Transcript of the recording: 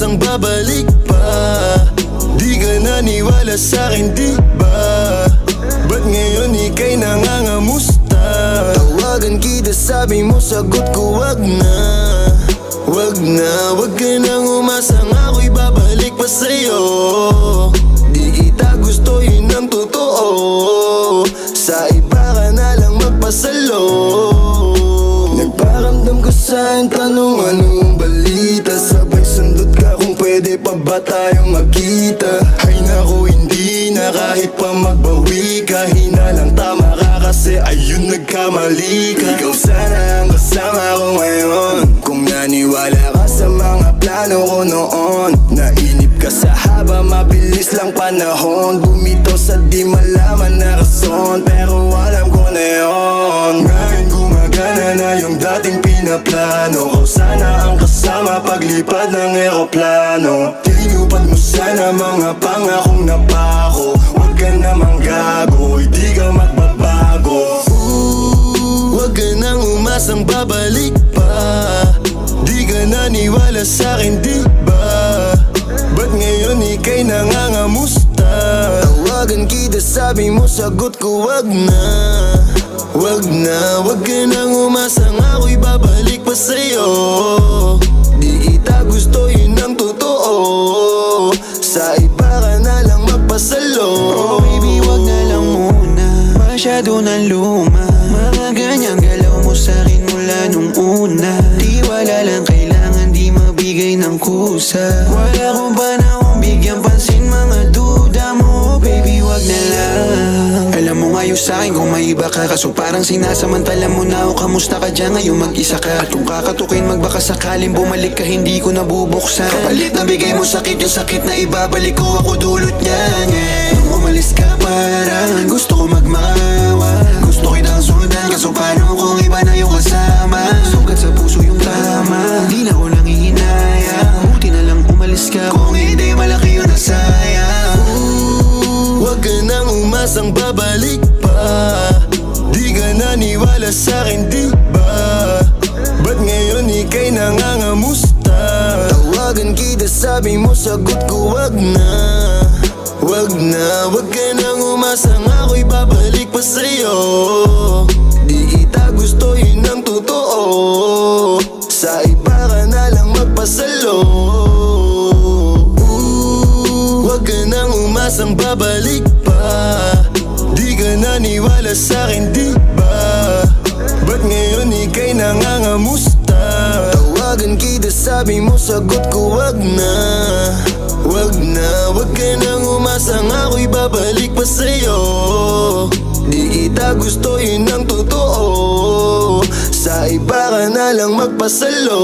umasang babalik pa. Di ka naniwala sa'kin, di ba? Ba't ngayon ika'y nangangamusta? Tawagan kita, sabi mo, sagot ko wag na. Wag na, wag ka nang umasang ako'y babalik pa sa'yo. Di kita gusto, yun ang totoo. Sa iba ka na lang magpasalo. Nagparamdam ko sa'yo, tanong anong balita. Sabay sundot ka kung pwede pa ba tayong magkita. Ay naku, hindi na kahit pa magbawi ka. Hinalang tama ka kasi ayun nagkamali ka. Ikaw sana ang kasama ko ngayon. Kung naniwala ka sa mga plano ko noon. Nainip ka sa haba, mabilis lang panahon. Bumitaw sa di malaman na rason, pero alam ko na yun. Ngayon gumagana na yung dating pinaplano. Kau sana ang kasama paglipad ng eroplano. Tinupad mo sana mga pangakong napako. Huwag ka namang gago, hindi ka magbabago. Huwag ka nang umasang babalik pa. Di ka naniwala sa'kin, di ba? Ba't ngayon ika'y nangangamusta? Tawagan kita, sabi mo, sagot ko wag na. Wag na, wag ka nang umasang ako'y babalik pa sa'yo. Di kita gusto, yun ang totoo. Sa iba ka na lang magpasalo. Oh baby, wag na lang muna, masyado na luma. Mga ganyang galaw mo sa'kin mula nung una. Di wala lang kailangan, di mabigay ng kusa. Wala ko ba na akong bigyan pansin mga duda mo? Baby, wag na lang. Alam mo ngayon sa'kin kung may iba ka, kaso parang sinasamantala mo na ako. Kamusta ka dyan ngayon, mag-isa ka? At kung kakatukin magbaka sakaling bumalik ka, hindi ko nabubuksan. Kapalit na bigay mo sakit, yung sakit na ibabalik ko, ako dulot niyan. Nung umalis ka parang gusto ko magmawa. Gusto kitang sundan, kaso paano kung iba na yung kasama? Sugat sa puso yung tama, di na ko lang ihinaya. Buti na lang umalis ka, kung hindi malaki yun na sayang. Huwag ka nang umasang babalik pa. Di ka naniwala sa'kin, di ba? Ba't ngayon ika'y nangangamusta? Tawagan kita, sabi mo, sagot ko wag na. Wag na, wag ka nang umasang ako'y babalik pa sa'yo. Di kita gusto, yun ang totoo. Sa iba ka na lang magpasalo. Huwag ka nang umasang babalik pa. Di ka naniwala sa'kin, di ba? Ba't ngayon ika'y nangangamusta? Tawagan kita, sabi mo, sagot ko wag na. Wag na, wag ka nang umasang ako'y babalik pa sa'yo. Di kita gusto, yun ang totoo. Sa iba ka na lang magpasalo.